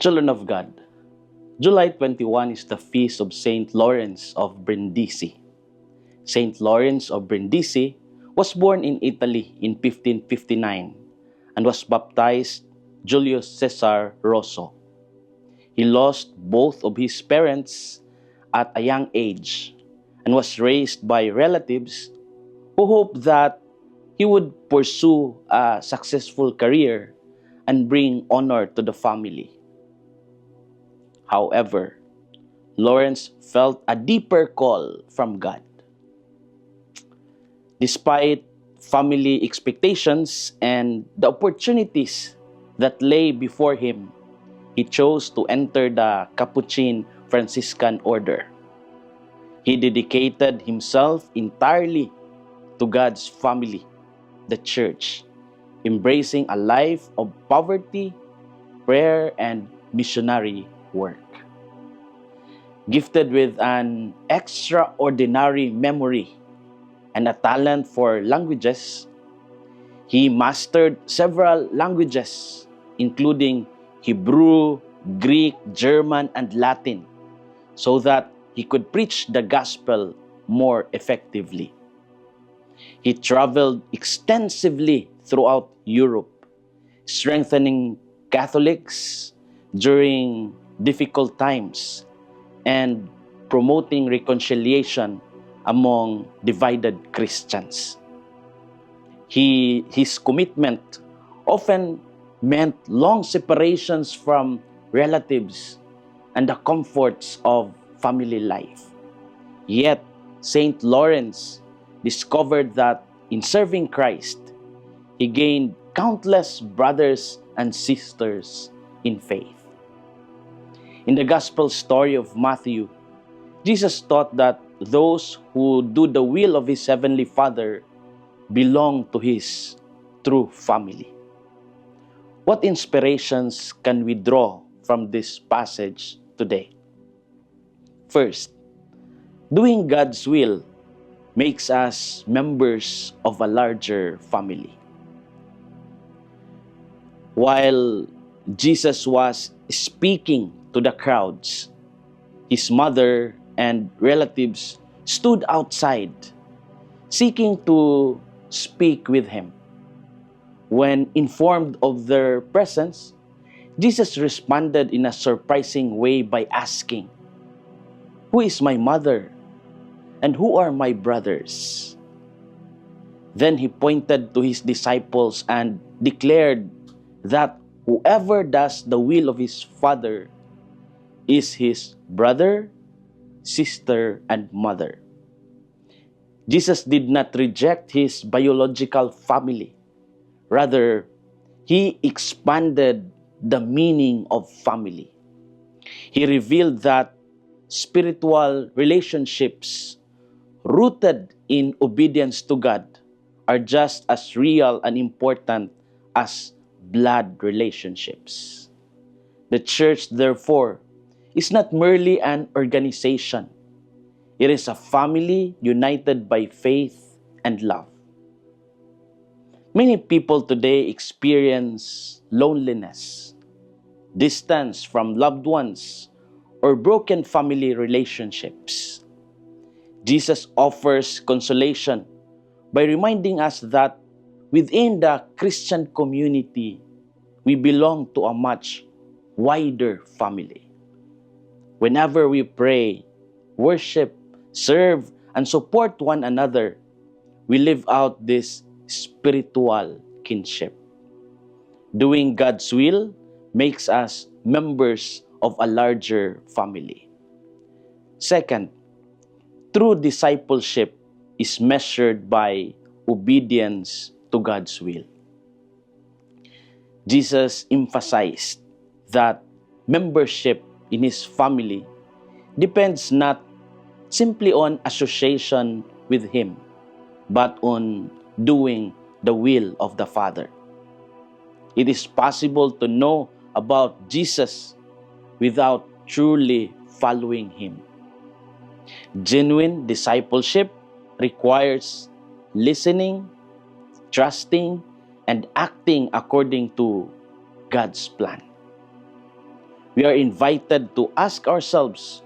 Children of God, July 21 is the feast of Saint Lawrence of Brindisi. Saint Lawrence of Brindisi was born in Italy in 1559 and was baptized Julius Caesar Rosso. He lost both of his parents at a young age and was raised by relatives who hoped that he would pursue a successful career and bring honor to the family. However, Lawrence felt a deeper call from God. Despite family expectations and the opportunities that lay before him, he chose to enter the Capuchin Franciscan order. He dedicated himself entirely to God's family, the church, embracing a life of poverty, prayer, and missionary work. Gifted with an extraordinary memory and a talent for languages, he mastered several languages, including Hebrew, Greek, German, and Latin, so that he could preach the gospel more effectively. He traveled extensively throughout Europe, strengthening Catholics during difficult times and promoting reconciliation among divided Christians. His commitment often meant long separations from relatives and the comforts of family life. Yet, Saint Lawrence discovered that in serving Christ, he gained countless brothers and sisters in faith. In the Gospel story of Matthew, Jesus taught that those who do the will of his heavenly Father belong to his true family. What inspirations can we draw from this passage today? First, doing God's will makes us members of a larger family. While Jesus was speaking to the crowds, his mother and relatives stood outside, seeking to speak with him. When informed of their presence, Jesus responded in a surprising way by asking, "Who is my mother? And who are my brothers?" Then he pointed to his disciples and declared that whoever does the will of his Father is his brother, sister, and mother. Jesus did not reject his biological family. Rather, he expanded the meaning of family. He revealed that spiritual relationships rooted in obedience to God are just as real and important as blood relationships. The church, therefore, is not merely an organization. It is a family united by faith and love. Many people today experience loneliness, distance from loved ones, or broken family relationships. Jesus offers consolation by reminding us that within the Christian community, we belong to a much wider family. Whenever we pray, worship, serve, and support one another, we live out this spiritual kinship. Doing God's will makes us members of a larger family. Second, true discipleship is measured by obedience to God's will. Jesus emphasized that membership in his family depends not simply on association with him, but on doing the will of the Father. It is possible to know about Jesus without truly following him. Genuine discipleship requires listening, trusting, and acting according to God's plan. We are invited to ask ourselves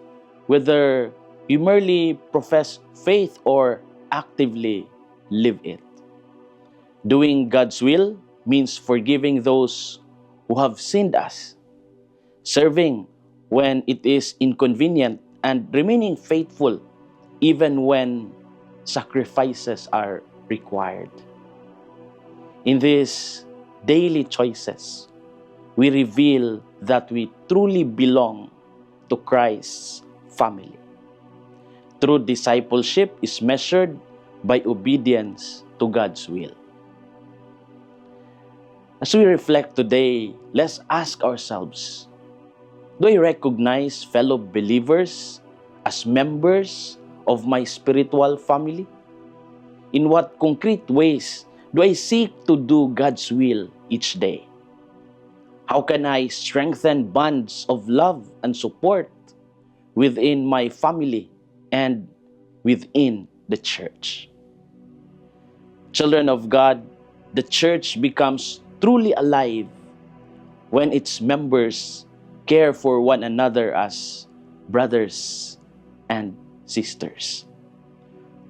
whether we merely profess faith or actively live it. Doing God's will means forgiving those who have sinned us, serving when it is inconvenient, and remaining faithful even when sacrifices are required. In these daily choices, we reveal that we truly belong to Christ's family. True discipleship is measured by obedience to God's will. As we reflect today, let's ask ourselves, do I recognize fellow believers as members of my spiritual family? In what concrete ways do I seek to do God's will each day? How can I strengthen bonds of love and support within my family and within the church? Children of God, the church becomes truly alive when its members care for one another as brothers and sisters.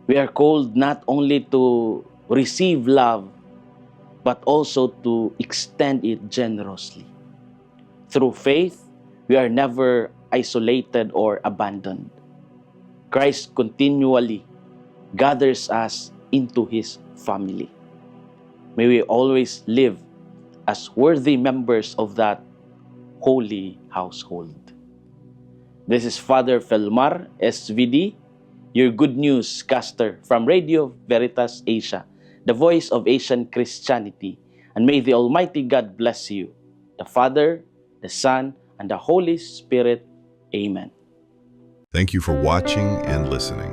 We are called not only to receive love, but also to extend it generously. Through faith, we are never isolated or abandoned. Christ continually gathers us into His family. May we always live as worthy members of that holy household. This is Father Felmar, SVD, your good news caster from Radio Veritas Asia, the voice of Asian Christianity. And may the Almighty God bless you, the Father, the Son, and the Holy Spirit. Amen. Thank you for watching and listening.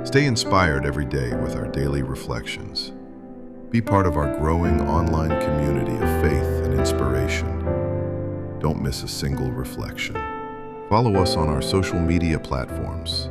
Stay inspired every day with our daily reflections. Be part of our growing online community of faith and inspiration. Don't miss a single reflection. Follow us on our social media platforms